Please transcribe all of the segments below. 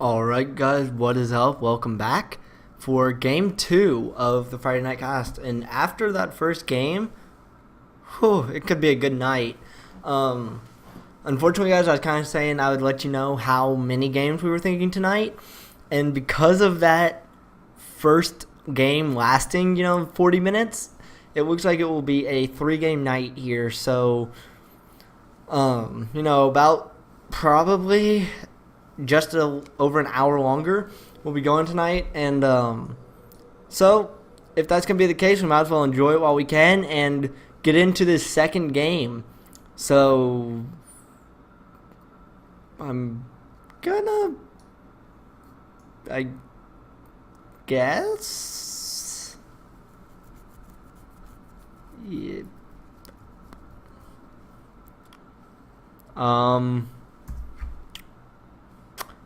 Alright guys, what is up? Welcome back for game 2 of the Friday Night Cast. And after that first game, it could be a good night. Unfortunately guys, I was kind of saying I would let you know how many games we were thinking tonight. And because of that first game lasting, 40 minutes, it looks like it will be a 3-game night here. So, about probably just over an hour longer we'll be going tonight, and so if that's gonna be the case, we might as well enjoy it while we can and get into this second game. So I'm gonna, I guess, yeah.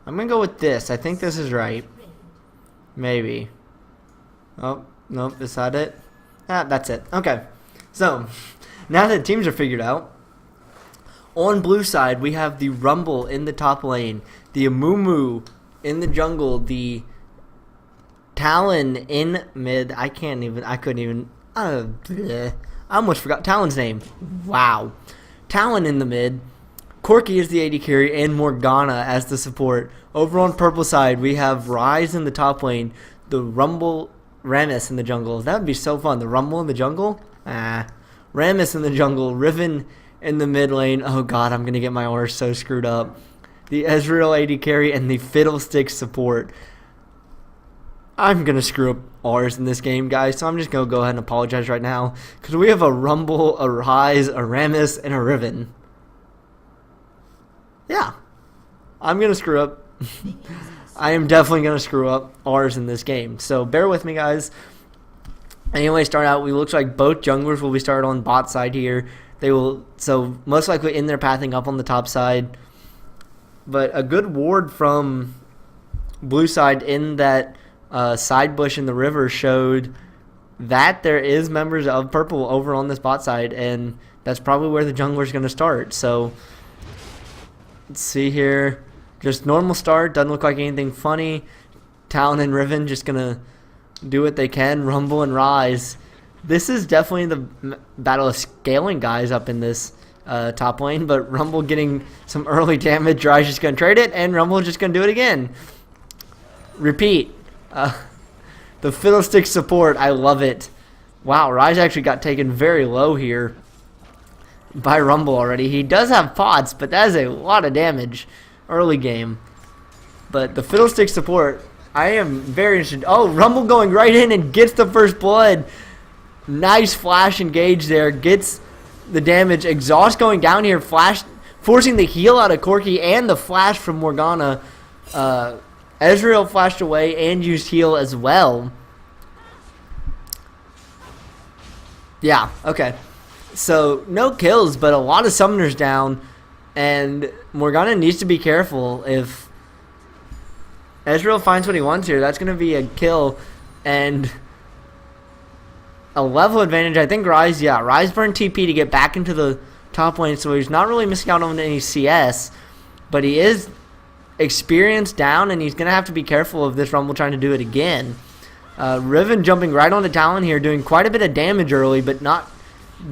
I'm going to go with this. I think this is right. Maybe. Oh, nope. Is that it? That's it. Okay. So, now that teams are figured out, on blue side, we have the Rumble in the top lane, the Amumu in the jungle, the Talon in mid. I almost forgot Talon's name. Wow. Talon in the mid. Corki is the AD carry and Morgana as the support. Over on purple side, we have Ryze in the top lane, the Rumble, Rammus in the jungle. That would be so fun. The Rumble in the jungle? Rammus in the jungle, Riven in the mid lane. Oh god, I'm going to get my orders so screwed up. The Ezreal AD carry and the Fiddlesticks support. I'm going to screw up ours in this game, guys, so I'm just going to go ahead and apologize right now, because we have a Rumble, a Ryze, a Rammus, and a Riven. Yeah, I'm going to screw up. I am definitely going to screw up ours in this game. So bear with me, guys. Anyway, start out. We looks like both junglers will be started on bot side here. They will, so most likely in their pathing up on the top side. But a good ward from blue side in that side bush in the river showed that there is members of purple over on this bot side. And that's probably where the jungler is going to start. So let's see here. Just normal start. Doesn't look like anything funny. Talon and Riven just going to do what they can. Rumble and Ryze. This is definitely the battle of scaling guys up in this top lane. But Rumble getting some early damage. Ryze just going to trade it. And Rumble just going to do it again. Repeat. The Fiddlestick support. I love it. Wow, Ryze actually got taken very low here by Rumble already. He does have pots, but that is a lot of damage early game. But the Fiddlestick support, I am very interested. Oh, Rumble going right in and gets the first blood. Nice flash engage there. Gets the damage. Exhaust going down here. Flash forcing the heal out of Corki and the flash from Morgana. Ezreal flashed away and used heal as well. Yeah, okay. So, no kills, but a lot of summoners down, and Morgana needs to be careful. If Ezreal finds what he wants here, that's going to be a kill, and a level advantage. I think Ryze burned TP to get back into the top lane, so he's not really missing out on any CS, but he is experienced down, and he's going to have to be careful of this Rumble trying to do it again. Riven jumping right onto Talon here, doing quite a bit of damage early, but not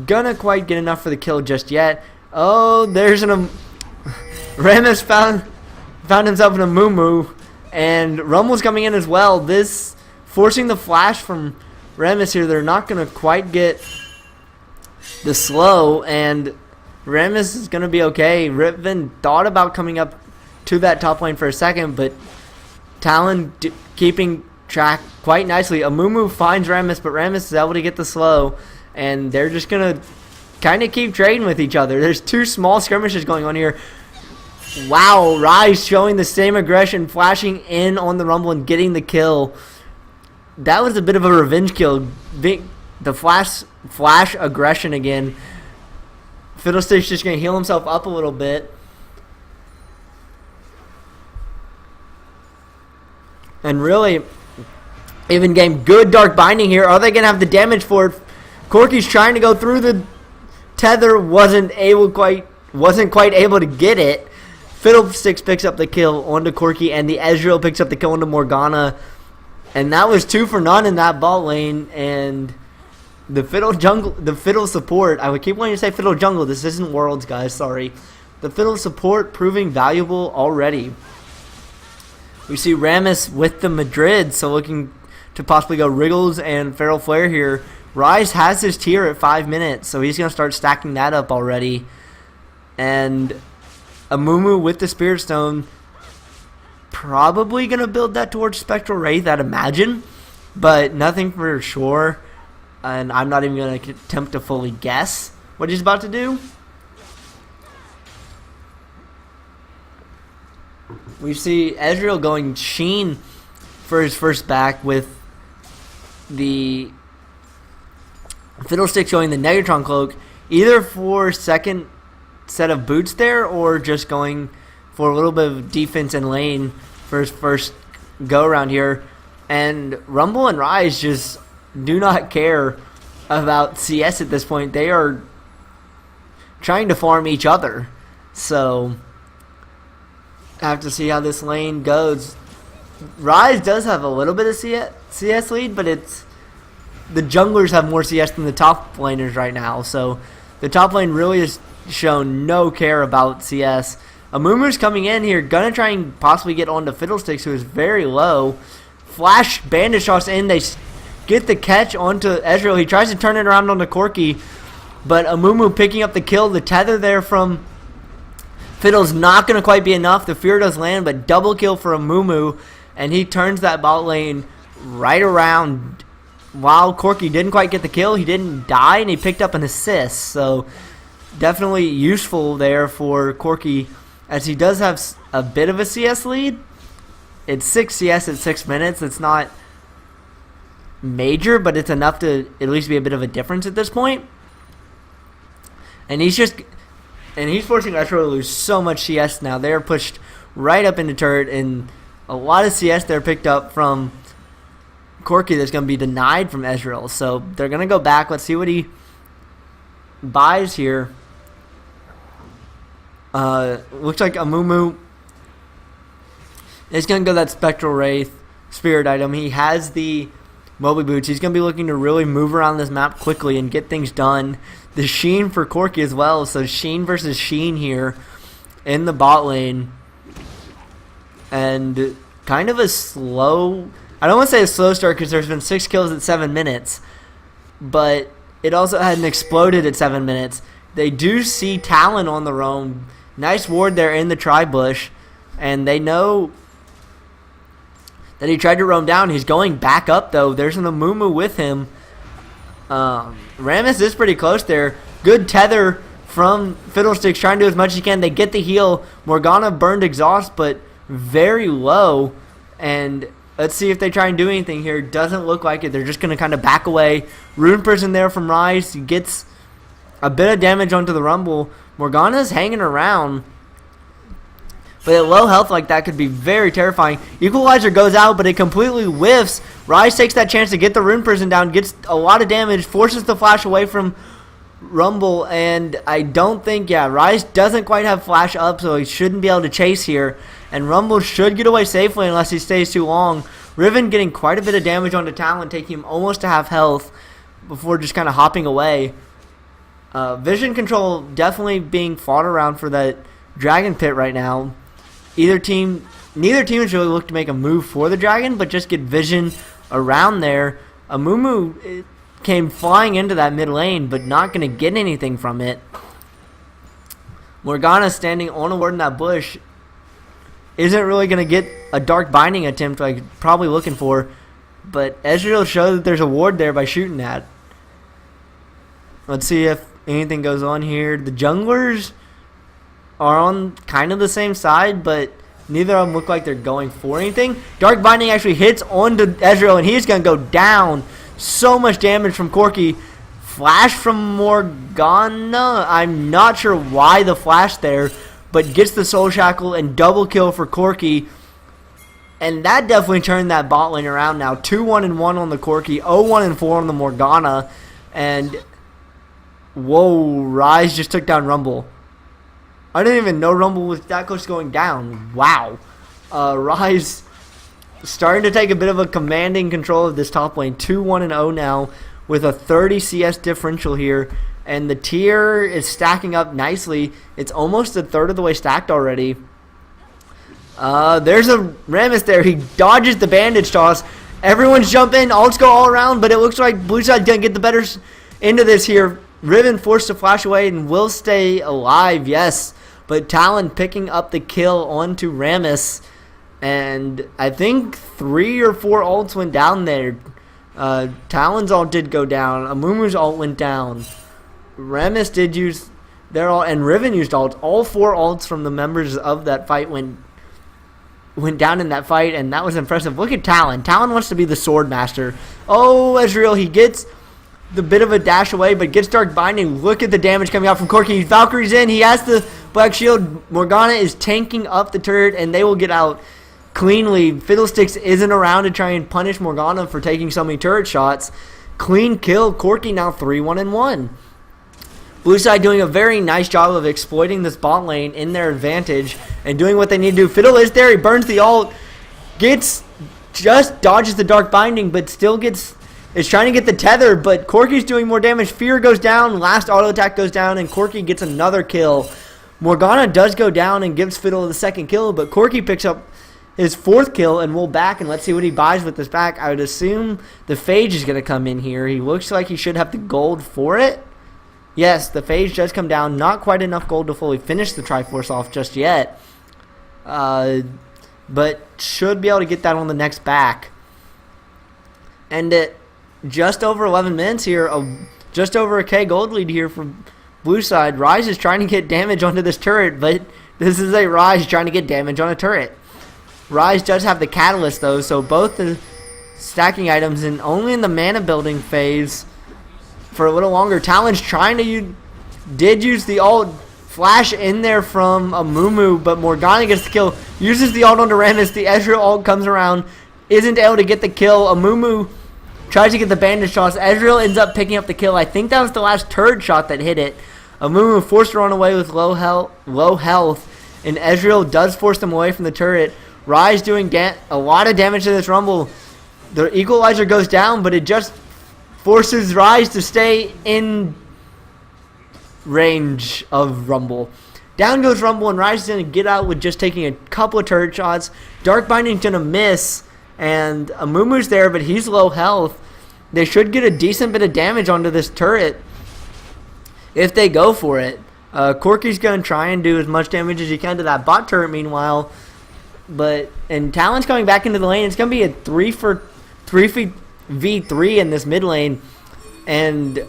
gonna quite get enough for the kill just yet. Oh, there's Rammus found himself in a Mumu, and Rumble's coming in as well. This forcing the flash from Rammus here. They're not gonna quite get the slow, and Rammus is gonna be okay. Riven thought about coming up to that top lane for a second, but Talon keeping track quite nicely. Amumu finds Rammus, but Rammus is able to get the slow. And they're just going to kind of keep trading with each other. There's two small skirmishes going on here. Wow, Ryze showing the same aggression, flashing in on the Rumble and getting the kill. That was a bit of a revenge kill. The flash aggression again. Fiddlestick's just going to heal himself up a little bit. And really, even game, good Dark Binding here. Are they going to have the damage for it? Corki's trying to go through the tether, wasn't quite able to get it. Fiddlesticks picks up the kill onto Corki, and the Ezreal picks up the kill onto Morgana. And that was 2 for none in that bot lane. And the Fiddle support, I would keep wanting to say Fiddle jungle. This isn't Worlds, guys, sorry. The Fiddle support proving valuable already. We see Rammus with the Madrid, so looking to possibly go Wriggles and Feral Flare here. Ryze has his tier at 5 minutes, so he's going to start stacking that up already. And Amumu with the Spirit Stone, probably going to build that towards Spectral Wraith, I'd imagine. But nothing for sure, and I'm not even going to attempt to fully guess what he's about to do. We see Ezreal going Sheen for his first back with the Fiddlestick showing the Negatron Cloak, either for second set of boots there or just going for a little bit of defense in lane for his first go around here. And Rumble and Ryze just do not care about CS at this point. They are trying to farm each other. So I have to see how this lane goes. Ryze does have a little bit of CS lead, but it's the junglers have more CS than the top laners right now. So the top lane really has shown no care about CS. Amumu's coming in here, gonna try and possibly get onto Fiddlesticks, who is very low. Flash bandit shots in, they get the catch onto Ezreal. He tries to turn it around onto Corki, but Amumu picking up the kill. The tether there from Fiddle's not going to quite be enough. The fear does land, but double kill for Amumu, and he turns that bot lane right around. While Corki didn't quite get the kill, he didn't die, and he picked up an assist. So definitely useful there for Corki, as he does have a bit of a CS lead. It's 6 CS at 6 minutes. It's not major, but it's enough to at least be a bit of a difference at this point. And he's forcing Ezreal to lose so much CS now. They're pushed right up into turret, and a lot of CS they're picked up from Corki that's going to be denied from Ezreal. So they're going to go back. Let's see what he buys here. Looks like Amumu is going to go that Spectral Wraith Spirit item. He has the Moby Boots. He's going to be looking to really move around this map quickly and get things done. The Sheen for Corki as well. So Sheen versus Sheen here in the bot lane. And kind of a slow, I don't want to say a slow start because there's been 6 kills at 7 minutes. But it also hadn't exploded at 7 minutes. They do see Talon on the roam. Nice ward there in the tri-bush. And they know that he tried to roam down. He's going back up though. There's an Amumu with him. Rammus is pretty close there. Good tether from Fiddlesticks, trying to do as much as he can. They get the heal. Morgana burned exhaust, but very low. And let's see if they try and do anything here. Doesn't look like it. They're just going to kind of back away. Rune Prison there from Ryze. He gets a bit of damage onto the Rumble. Morgana's hanging around, but at low health like that could be very terrifying. Equalizer goes out, but it completely whiffs. Ryze takes that chance to get the Rune Prison down, gets a lot of damage, forces the flash away from Rumble, and I don't think, Ryze doesn't quite have flash up, so he shouldn't be able to chase here. And Rumble should get away safely unless he stays too long. Riven getting quite a bit of damage onto Talon, taking him almost to half health before just kind of hopping away. Vision control definitely being fought around for that Dragon Pit right now. Neither team has really looked to make a move for the Dragon, but just get vision around there. Amumu came flying into that mid lane, but not going to get anything from it. Morgana standing on a ward in that bush isn't really going to get a Dark Binding attempt like probably looking for, but Ezreal showed that there's a ward there by shooting that. Let's see if anything goes on here. The junglers are on kind of the same side, but neither of them look like they're going for anything. Dark Binding actually hits onto Ezreal, and he's going to go down. So much damage from Corki. Flash from Morgana. I'm not sure why the flash there, but gets the Soul Shackle and double kill for Corki. And that definitely turned that bot lane around now. 2-1-1 on the Corki, 0-1-4 on the Morgana. And whoa, Ryze just took down Rumble. I didn't even know Rumble was that close to going down. Wow. Rise starting to take a bit of a commanding control of this top lane. 2-1-0 now with a 30 CS differential here. And the tier is stacking up nicely. It's almost a third of the way stacked already. There's a Rammus there. He dodges the bandage toss. Everyone's jumping. Ults go all around, but it looks like blue side's going to get the better into this here. Riven forced to flash away and will stay alive, yes. But Talon picking up the kill onto Rammus. And I think 3 or 4 ults went down there. Talon's ult did go down. Amumu's ult went down. Rammus did use their ult, and Riven used ult. All 4 ults from the members of that fight went down in that fight, and that was impressive. Look at Talon. Talon wants to be the sword master. Oh, Ezreal, he gets the bit of a dash away, but gets Dark Binding. Look at the damage coming out from Corki. Valkyrie's in. He has the Black Shield. Morgana is tanking up the turret, and they will get out cleanly. Fiddlesticks isn't around to try and punish Morgana for taking so many turret shots. Clean kill. Corki now 3-1-1. Blue side doing a very nice job of exploiting this bot lane in their advantage and doing what they need to do. Fiddle is there. He burns the ult. Just dodges the Dark Binding, but still is trying to get the tether, but Corki's doing more damage. Fear goes down. Last auto attack goes down, and Corki gets another kill. Morgana does go down and gives Fiddle the second kill, but Corki picks up his 4th kill and will back, and let's see what he buys with this back. I would assume the Phage is going to come in here. He looks like he should have the gold for it. Yes, the Phage does come down. Not quite enough gold to fully finish the Triforce off just yet. But should be able to get that on the next back. And at just over 11 minutes here, just over a K gold lead here for blue side. Rise is trying to get damage onto this turret, but this is a Rise trying to get damage on a turret. Rise does have the catalyst though, so both the stacking items and only in the mana building phase for a little longer. Talon's trying to did use the ult flash in there from Amumu, but Morgana gets the kill. Uses the ult onto Rammus. The Ezreal ult comes around, isn't able to get the kill. Amumu tries to get the bandage shots. Ezreal ends up picking up the kill. I think that was the last turret shot that hit it. Amumu forced to run away with low health, and Ezreal does force them away from the turret. Rise doing a lot of damage to this Rumble. The equalizer goes down, but it just forces Rise to stay in range of Rumble. Down goes Rumble, and Rise is going to get out with just taking a couple of turret shots. Dark Binding's going to miss, and Amumu's there, but he's low health. They should get a decent bit of damage onto this turret if they go for it. Corki's going to try and do as much damage as he can to that bot turret meanwhile. And Talon's coming back into the lane. It's going to be a 3v3 in this mid lane. And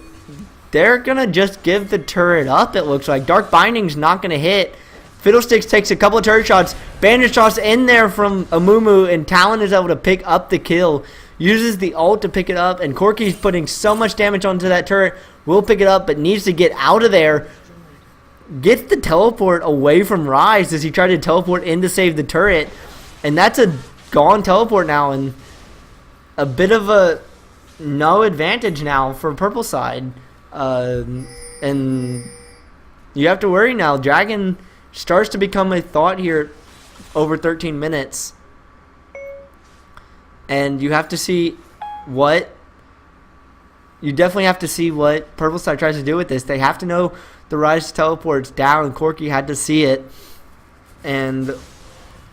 they're going to just give the turret up, it looks like. Dark Binding's not going to hit. Fiddlesticks takes a couple of turret shots. Bandage toss in there from Amumu, and Talon is able to pick up the kill. Uses the ult to pick it up, and Corki's putting so much damage onto that turret. Will pick it up, but needs to get out of there. Gets the teleport away from Rise as he tried to teleport in to save the turret. And that's a gone teleport now, and a bit of a no advantage now for purple side. And you have to worry now. Dragon starts to become a thought here over 13 minutes. And you have to see you definitely have to see what purple side tries to do with this. They have to know the Rise teleports down. Corki had to see it. And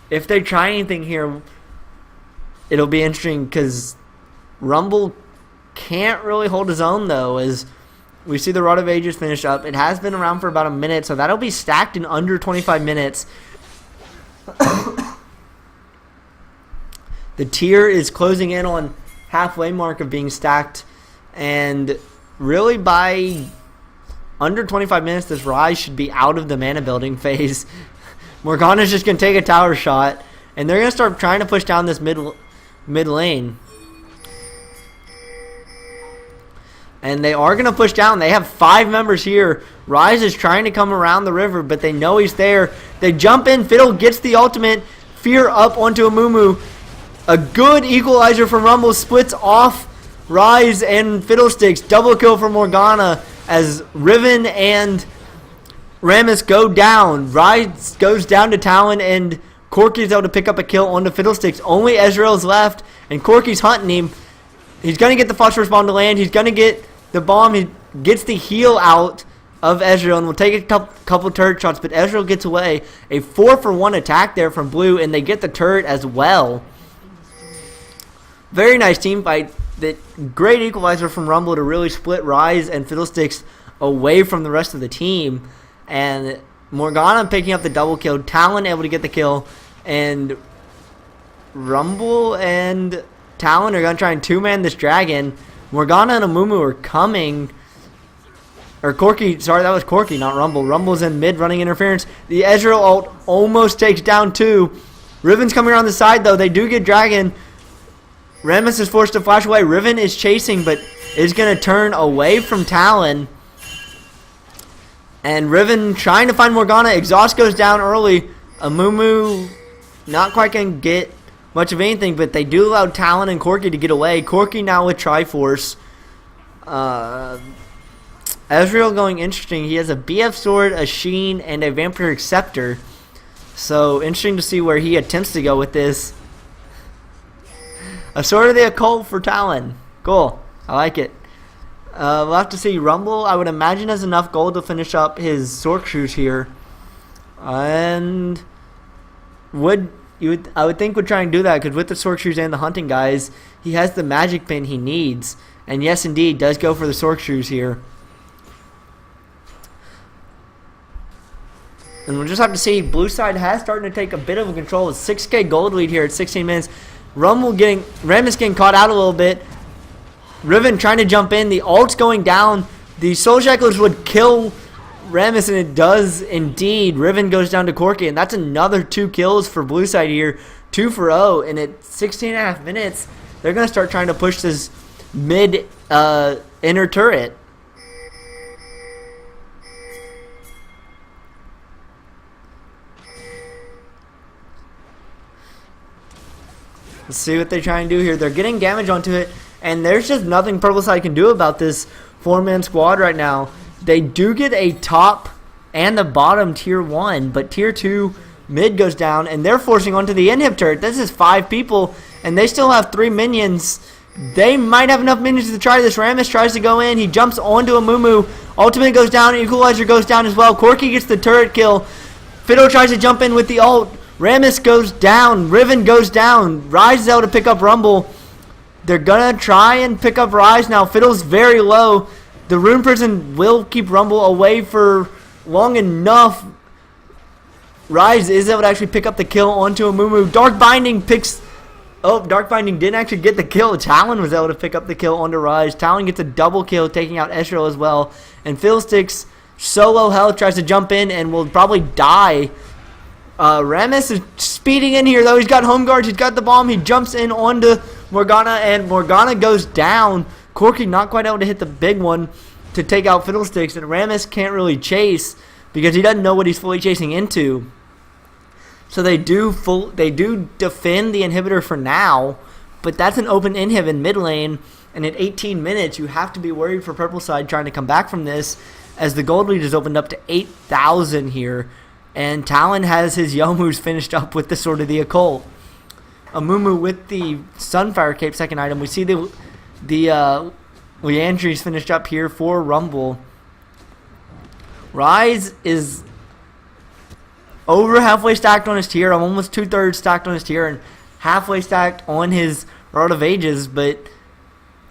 if they try anything here, it'll be interesting because Rumble can't really hold his own though, as we see the Rod of Ages finish up. It has been around for about a minute, so that'll be stacked in under 25 minutes. The tier is closing in on halfway mark of being stacked, and really by under 25 minutes, this Rise should be out of the mana building phase. Morgana's just going to take a tower shot, and they're going to start trying to push down this mid lane. And they are going to push down. They have 5 members here. Rise is trying to come around the river, but they know he's there. They jump in. Fiddle gets the ultimate. Fear up onto Amumu. A good equalizer from Rumble splits off Rise and Fiddlesticks. Double kill for Morgana as Riven and Rammus go down. Rise goes down to Talon, and Corky's able to pick up a kill on the Fiddlesticks. Only Ezreal's left, and Corky's hunting him. He's going to get the phosphorus bomb to land. He's going to get the bomb. He gets the heal out of Ezreal, and will take a couple turret shots, but Ezreal gets away. A 4-for-1 attack there from Blue, and they get the turret as well. Very nice team fight. That great equalizer from Rumble to really split Rise and Fiddlesticks away from the rest of the team. And Morgana picking up the double kill. Talon able to get the kill, and Rumble and Talon are going to try and two-man this dragon. Morgana and Amumu are coming. Or Corky, sorry, that was Corky, not Rumble. Rumble's in mid running interference. The Ezreal ult almost takes down 2. Riven's coming around the side, though. They do get dragon. Rammus is forced to flash away. Riven is chasing, but is going to turn away from Talon. And Riven trying to find Morgana. Exhaust goes down early. Amumu not quite going to get much of anything, but they do allow Talon and Corky to get away. Corky now with Triforce. Ezreal going interesting. He has a BF Sword, a Sheen, and a Vampiric Scepter. So interesting to see where he attempts to go with this. A Sword of the Occult for Talon. Cool. I like it. We'll have to see. Rumble, I would imagine, has enough gold to finish up his Sorc Shoes here. And I would think would try and do that, because with the Sorc Shoes and the hunting guys, he has the magic pin he needs. And yes, indeed, does go for the Sorc Shoes here. And we'll just have to see. Blue side has started to take a bit of a control. With 6k gold lead here at 16 minutes. Rammus getting caught out a little bit. Riven trying to jump in. The ult's going down. The Soul Shacklers would kill Rammus, and it does indeed. Riven goes down to Corky, and that's another 2 kills for Blue side here. 2 for 0. And at 16.5 minutes, they're going to start trying to push this mid inner turret. Let's see what they try and do here. They're getting damage onto it, and there's just nothing Purple side can do about this 4-man squad right now. They do get a top and the bottom tier 1, but tier 2 mid goes down, and they're forcing onto the inhib turret. This is 5 people, and they still have 3 minions. They might have enough minions to try this. Rammus tries to go in. He jumps onto Amumu. Ultimate goes down. Equalizer goes down as well. Corky gets the turret kill. Fiddle tries to jump in with the ult. Rammus goes down. Riven goes down. Rise is able to pick up Rumble. They're going to try and pick up Rise now. Fiddle's very low. The Rune Prison will keep Rumble away for long enough. Rise is able to actually pick up the kill onto Amumu. Dark Binding picks... Oh, Dark Binding didn't actually get the kill. Talon was able to pick up the kill onto Rise. Talon gets a double kill, taking out Ezreal as well. And Fiddlesticks, solo health, tries to jump in and will probably die. Rammus is speeding in here, though. He's got home guards. He's got the bomb. He jumps in onto Morgana, and Morgana goes down. Corky not quite able to hit the big one to take out Fiddlesticks, and Rammus can't really chase because he doesn't know what he's fully chasing into. So they do defend the inhibitor for now, but that's an open inhib in mid lane, and at 18 minutes, you have to be worried for Purple side trying to come back from this, as the gold lead is opened up to 8,000 here. And Talon has his Youmuu's finished up with the Sword of the Occult. Amumu with the Sunfire Cape second item. We see the Liandry's finished up here for Rumble. Rise is over halfway stacked on his tier. I'm almost 2/3 stacked on his tier and halfway stacked on his Rod of Ages. But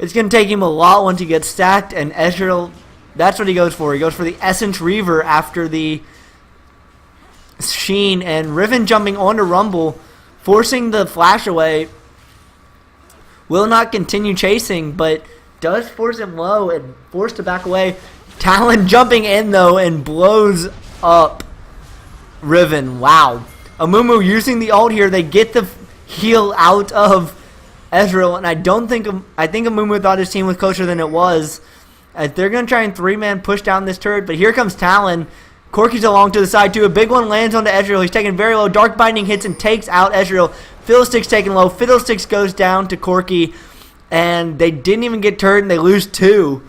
it's going to take him a lot once he gets stacked. And Ezreal, that's what he goes for. He goes for the Essence Reaver after the Sheen, and Riven jumping onto Rumble, forcing the flash away. Will not continue chasing, but does force him low and forced to back away. Talon jumping in, though, and blows up Riven. Wow. Amumu using the ult here. They get the heal out of Ezreal, and I think Amumu thought his team was closer than it was. They're going to try and 3-man push down this turret, but here comes Talon. Corky's along to the side, too. A big one lands onto Ezreal. He's taken very low. Dark Binding hits and takes out Ezreal. Fiddlesticks taken low. Fiddlesticks goes down to Corky. And they didn't even get turret, and they lose 2.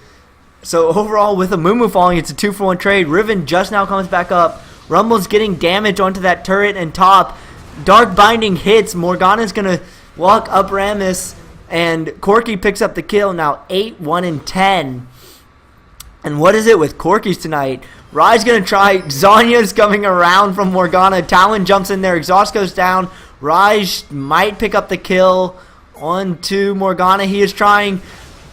So overall, with Amumu falling, it's a 2-for-1 trade. Riven just now comes back up. Rumble's getting damage onto that turret and top. Dark Binding hits. Morgana's going to walk up Rammus, and Corki picks up the kill. Now 8, 1, and 10. And what is it with Corki's tonight? Rai's going to try. Zhonya's coming around from Morgana. Talon jumps in there. Exhaust goes down. Rai might pick up the kill onto Morgana. He is trying.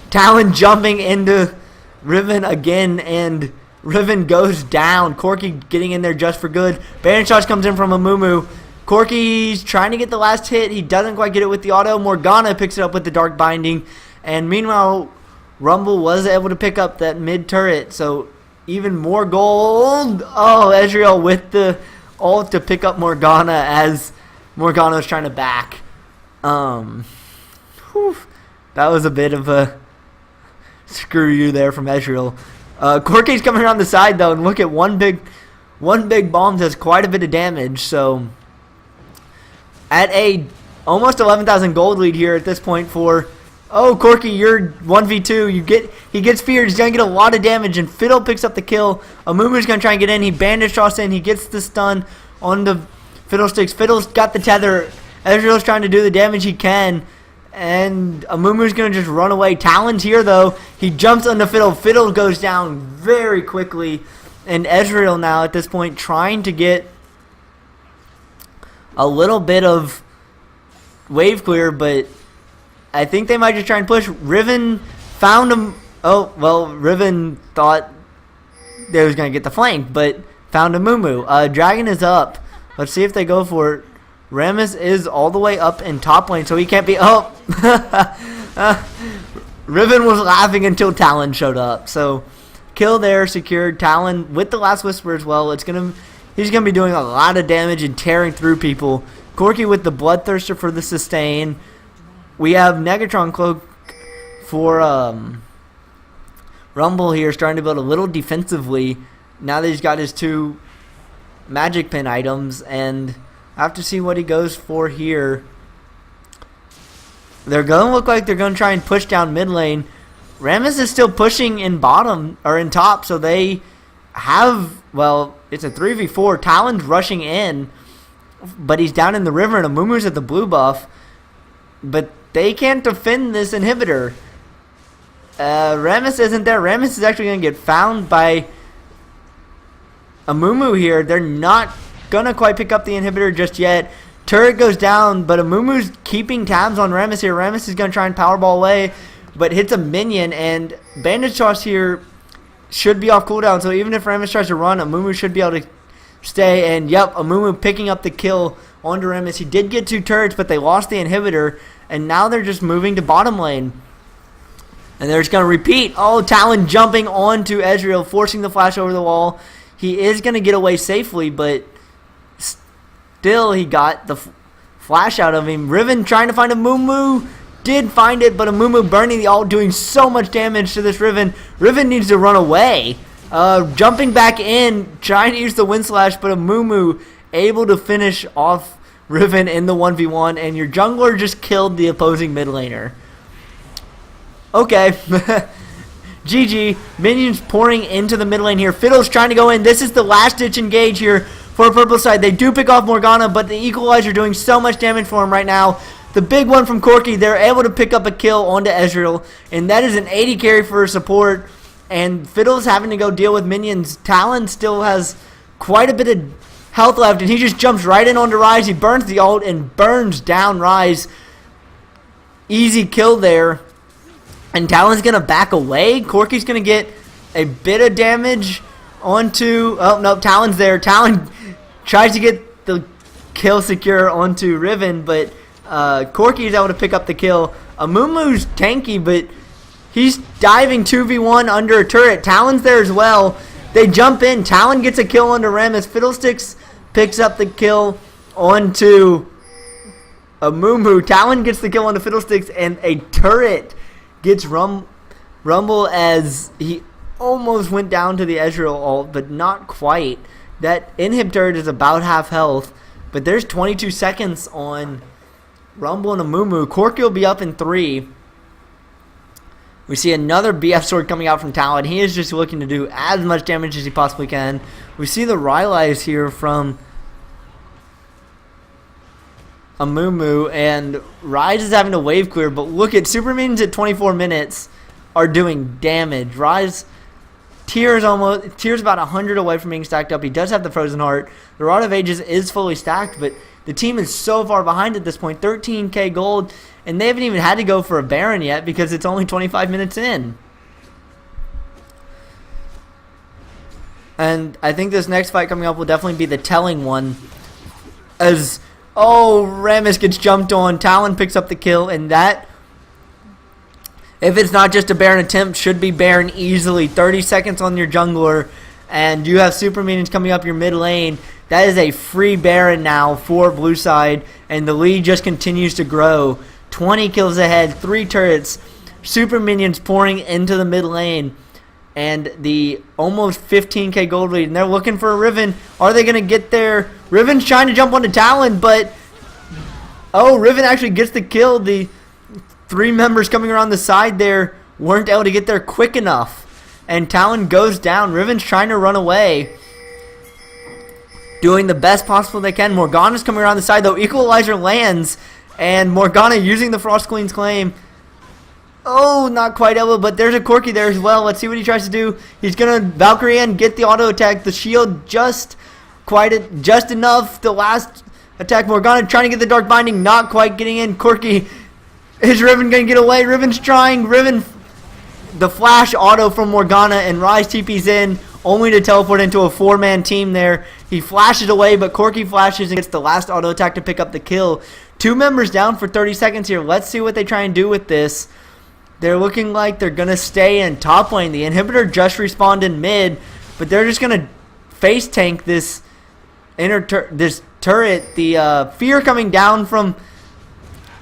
Talon jumping into Riven again, and Riven goes down. Corki getting in there just for good. Banishosh comes in from Amumu. Corki's trying to get the last hit. He doesn't quite get it with the auto. Morgana picks it up with the Dark Binding. And meanwhile, Rumble was able to pick up that mid turret. So even more gold. Oh, Ezreal with the ult to pick up Morgana as Morgana was trying to back. That was a bit of a screw you there from Ezreal. Corki's coming around the side though, and look at one big bomb does quite a bit of damage. So at a almost 11,000 gold lead here at this point for Corki, you're 1v2. He gets feared. He's gonna get a lot of damage, and Fiddle picks up the kill. Amumu's gonna try and get in. He bandage shots in. He gets the stun on the Fiddlesticks. Fiddle's got the tether. Ezreal's trying to do the damage he can. And Amumu's going to just run away. Talon's here, though. He jumps on the Fiddle. Fiddle goes down very quickly. And Ezreal now, at this point, trying to get a little bit of wave clear. But I think they might just try and push. Riven found him. Oh, well, Riven thought they was going to get the flank, but found Amumu. Dragon is up. Let's see if they go for it. Rammus is all the way up in top lane, so he can't be... Oh! Riven was laughing until Talon showed up. So, kill there, secured. Talon with the last whisper as well. He's going to be doing a lot of damage and tearing through people. Corki with the Bloodthirster for the sustain. We have Negatron Cloak for Rumble here, starting to build a little defensively. Now that he's got his 2 Magic Pin items, and I have to see what he goes for here. They're going to look like they're going to try and push down mid lane. Rammus is still pushing in bottom, or in top, so they have, well, it's a 3v4. Talon's rushing in, but he's down in the river, and Amumu's at the blue buff. But they can't defend this inhibitor. Rammus isn't there. Rammus is actually going to get found by Amumu here. They're not going to quite pick up the inhibitor just yet. Turret goes down, but Amumu's keeping tabs on Rammus here. Rammus is going to try and powerball away, but hits a minion, and Bandage Toss here should be off cooldown. So even if Rammus tries to run, Amumu should be able to stay. And yep, Amumu picking up the kill onto Rammus. He did get 2 turrets, but they lost the inhibitor, and now they're just moving to bottom lane. And they're just going to repeat. Oh, Talon jumping onto Ezreal, forcing the flash over the wall. He is going to get away safely, but still he got the flash out of him. Riven trying to find Amumu. Did find it, but Amumu burning the ult, doing so much damage to this Riven. Riven needs to run away. Jumping back in, trying to use the Wind Slash, but Amumu able to finish off Riven in the 1v1, and your jungler just killed the opposing mid laner. Okay. GG. Minions pouring into the mid lane here. Fiddle's trying to go in. This is the last ditch engage here for purple side. They do pick off Morgana, but the Equalizer doing so much damage for him right now. The big one from Corki, they're able to pick up a kill onto Ezreal, and that is an 80 carry for support. And Fiddle's having to go deal with minions. Talon still has quite a bit of health left, and he just jumps right in onto Ryze. He burns the ult and burns down Ryze. Easy kill there. And Talon's going to back away. Corki's going to get a bit of damage onto... Oh, no, Talon's there. Talon tries to get the kill secure onto Riven, but Corki is able to pick up the kill. Amumu's tanky, but he's diving 2v1 under a turret. Talon's there as well. They jump in. Talon gets a kill onto Rammus. Fiddlesticks picks up the kill onto Amumu. Talon gets the kill onto Fiddlesticks, and a turret gets Rumble as he almost went down to the Ezreal ult, but not quite. That inhib turret is about half health, but there's 22 seconds on Rumble and Amumu. Corki will be up in 3. We see another BF sword coming out from Talon. He is just looking to do as much damage as he possibly can. We see the Rylai's here from Amumu, and Rise is having to wave clear, but look at Super Minions at 24 minutes are doing damage. Rise Tyr's about 100 away from being stacked up. He does have the Frozen Heart. The Rod of Ages is fully stacked, but the team is so far behind at this point, 13k gold, and they haven't even had to go for a Baron yet because it's only 25 minutes in. And I think this next fight coming up will definitely be the telling one. As, oh, Rammus gets jumped on, Talon picks up the kill, and that, if it's not just a Baron attempt, should be Baron easily. 30 seconds on your jungler, and you have Super Minions coming up your mid lane. That is a free Baron now for blue side, and the lead just continues to grow. 20 kills ahead, 3 turrets, Super Minions pouring into the mid lane, and the almost 15k gold lead, and they're looking for a Riven. Are they going to get there? Riven's trying to jump onto Talon, but oh, Riven actually gets the kill. The 3 members coming around the side there weren't able to get there quick enough, and Talon goes down. Riven's trying to run away, doing the best possible they can. Morgana's coming around the side, though. Equalizer lands, and Morgana using the Frost Queen's Claim. Oh, not quite able, but there's a Corki there as well. Let's see what he tries to do. He's going to Valkyrie and get the auto attack. The shield just enough. The last attack, Morgana trying to get the Dark Binding, not quite getting in. Corki, is Riven going to get away? Riven's trying. Riven, the flash auto from Morgana, and Rise TP's in, only to teleport into a 4-man team there. He flashes away, but Corki flashes and gets the last auto attack to pick up the kill. 2 members down for 30 seconds here. Let's see what they try and do with this. They're looking like they're going to stay in top lane. The inhibitor just respawned in mid, but they're just going to face tank this this turret. The fear coming down from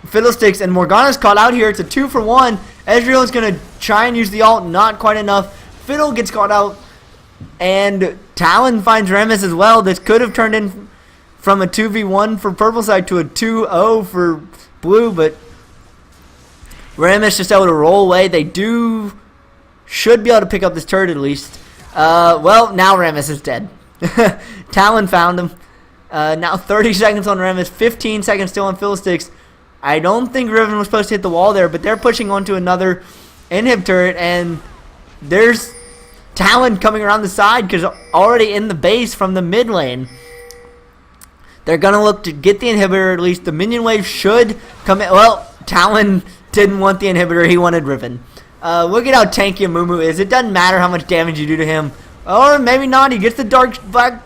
Fiddlesticks, and Morgana's caught out here. It's a 2-for-1. Ezreal is going to try and use the ult, not quite enough. Fiddle gets caught out, and Talon finds Rammus as well. This could have turned in from a 2v1 for purple side to a 2-0 for blue, but Rammus just able to roll away. They should be able to pick up this turret at least. Well, now Rammus is dead. Talon found him. Now 30 seconds on Rammus, 15 seconds still on Fiddlesticks. I don't think Riven was supposed to hit the wall there, but they're pushing onto another inhib turret, and there's Talon coming around the side because already in the base from the mid lane. They're going to look to get the inhibitor at least. The minion wave should come in. Well, Talon didn't want the inhibitor. He wanted Riven. Look at how tanky Amumu is. It doesn't matter how much damage you do to him. Or maybe not. He gets the black.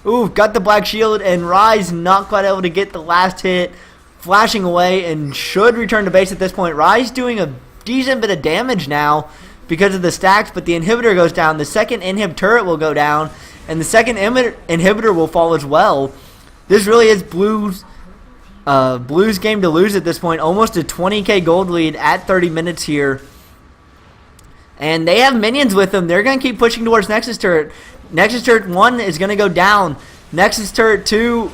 Ooh, got the black shield, and Rise not quite able to get the last hit. Flashing away and should return to base at this point. Rise doing a decent bit of damage now because of the stacks, but the inhibitor goes down. The second inhib turret will go down, and the second inhibitor will fall as well. This really is Blue's game to lose at this point. Almost a 20k gold lead at 30 minutes here. And they have minions with them. They're going to keep pushing towards Nexus Turret. Nexus Turret 1 is going to go down. Nexus Turret 2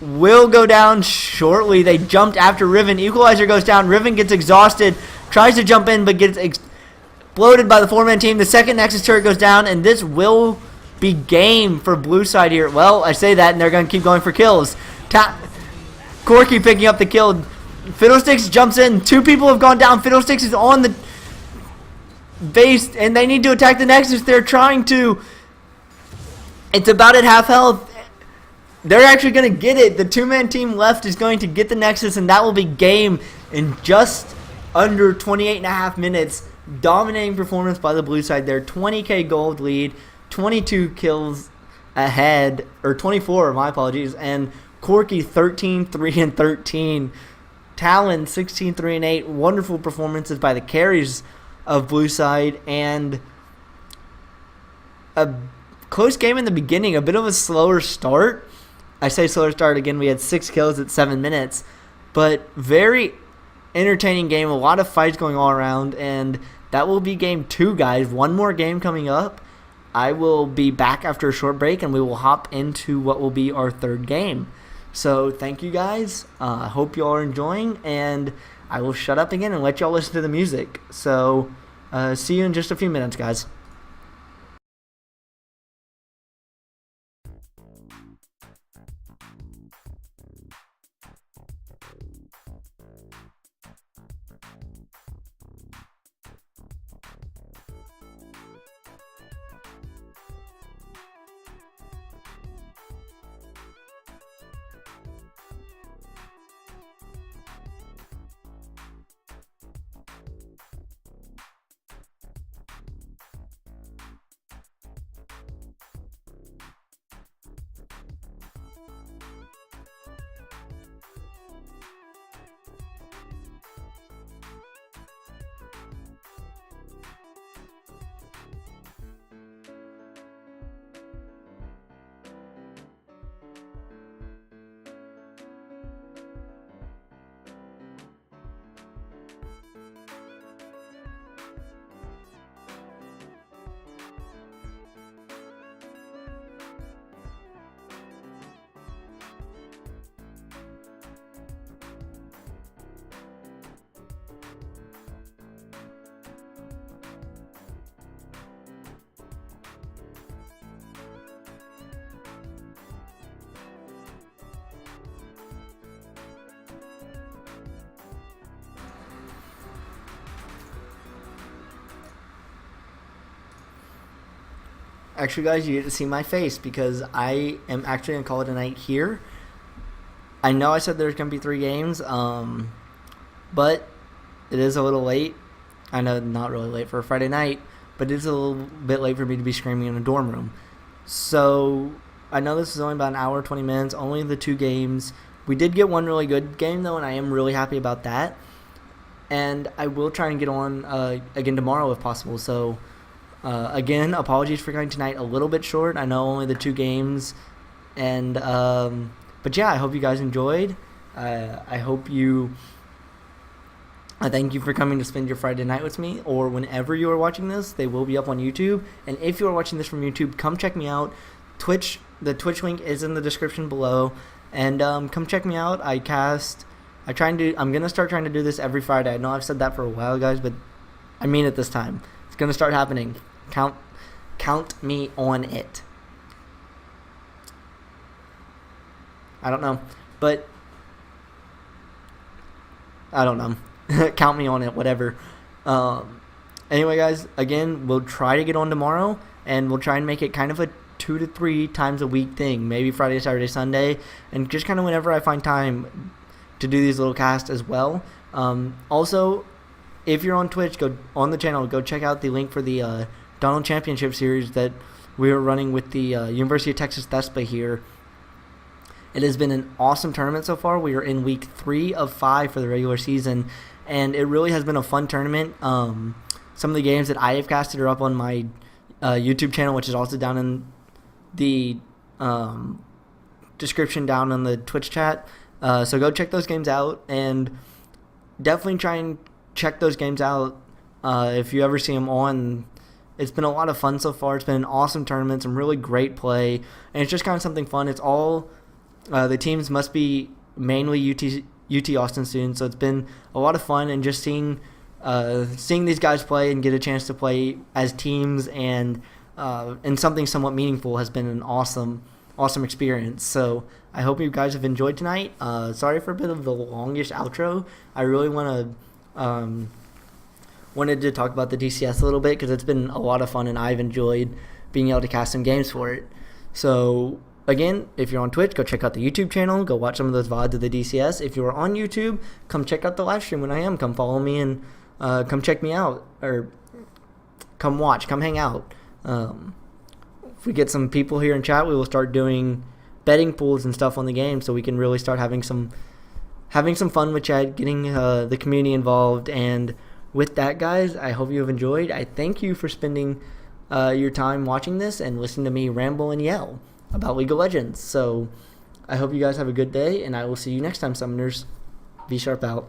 will go down shortly. They jumped after Riven. Equalizer goes down. Riven gets exhausted. Tries to jump in, but gets exploded by the 4-man team. The second Nexus Turret goes down, and this will be game for blue side here. Well, I say that, and they're going to keep going for kills. Corki picking up the kill. Fiddlesticks jumps in. 2 people have gone down. Fiddlesticks is on the base, and they need to attack the Nexus. They're trying to. It's about at half health. They're actually going to get it. The 2-man team left is going to get the Nexus, and that will be game in just under 28.5 minutes. Dominating performance by the blue side there. 20k gold lead, 22 kills ahead, or 24, my apologies, and Corki 13-3-13. Talon 16-3-8. Wonderful performances by the carries of blue side, and a close game in the beginning. A bit of a slower start. I say slower start again. We had 6 kills at 7 minutes, but very entertaining game. A lot of fights going all around, and that will be game 2, guys. One more game coming up. I will be back after a short break, and we will hop into what will be our 3rd game. So thank you guys. I hope you all are enjoying, and I will shut up again and let y'all listen to the music. So see you in just a few minutes, guys. Actually, guys, you get to see my face because I am actually going to call it a night here. I know I said there's going to be 3 games, but it is a little late. I know not really late for a Friday night, but it's a little bit late for me to be screaming in a dorm room. So I know this is only about an hour, 20 minutes, only the 2 games. We did get one really good game, though, and I am really happy about that. And I will try and get on again tomorrow if possible. So again, apologies for going tonight a little bit short. I know only the 2 games, and but yeah, I hope you guys enjoyed. I hope you. I thank you for coming to spend your Friday night with me, or whenever you are watching this. They will be up on YouTube, and if you are watching this from YouTube, come check me out. Twitch, the Twitch link is in the description below, and come check me out. I'm gonna start trying to do this every Friday. I know I've said that for a while, guys, but I mean it this time. It's gonna start happening. Count me on it. I don't know, but I don't know. Count me on it, whatever. Anyway, guys, again, we'll try to get on tomorrow, and we'll try and make it kind of a 2 to 3 times a week thing. Maybe Friday, Saturday, Sunday, and just kind of whenever I find time to do these little casts as well. Also, if you're on Twitch, go on the channel, go check out the link for the Donald Championship Series that we are running with the University of Texas Thespa here. It has been an awesome tournament so far. We are in week 3 of 5 for the regular season, and it really has been a fun tournament. Some of the games that I have casted are up on my YouTube channel, which is also down in the description down on the Twitch chat. So go check those games out, and definitely try and check those games out if you ever see them on. It's been a lot of fun so far. It's been an awesome tournament, some really great play, and it's just kind of something fun. It's all the teams must be mainly UT Austin students, so it's been a lot of fun, and just seeing these guys play and get a chance to play as teams and something somewhat meaningful has been an awesome experience. So I hope you guys have enjoyed tonight. Sorry for a bit of the longish outro. I really wanted to talk about the DCS a little bit because it's been a lot of fun, and I've enjoyed being able to cast some games for it. So again, if you're on Twitch, go check out the YouTube channel. Go watch some of those VODs of the DCS. If you're on YouTube, come check out the live stream when I am. Come follow me and come check me out, or come watch, come hang out. If we get some people here in chat, we will start doing betting pools and stuff on the game, so we can really start having some fun with chat, getting the community involved. And with that, guys, I hope you have enjoyed. I thank you for spending your time watching this and listening to me ramble and yell about League of Legends. So I hope you guys have a good day, and I will see you next time, Summoners. Be sharp out.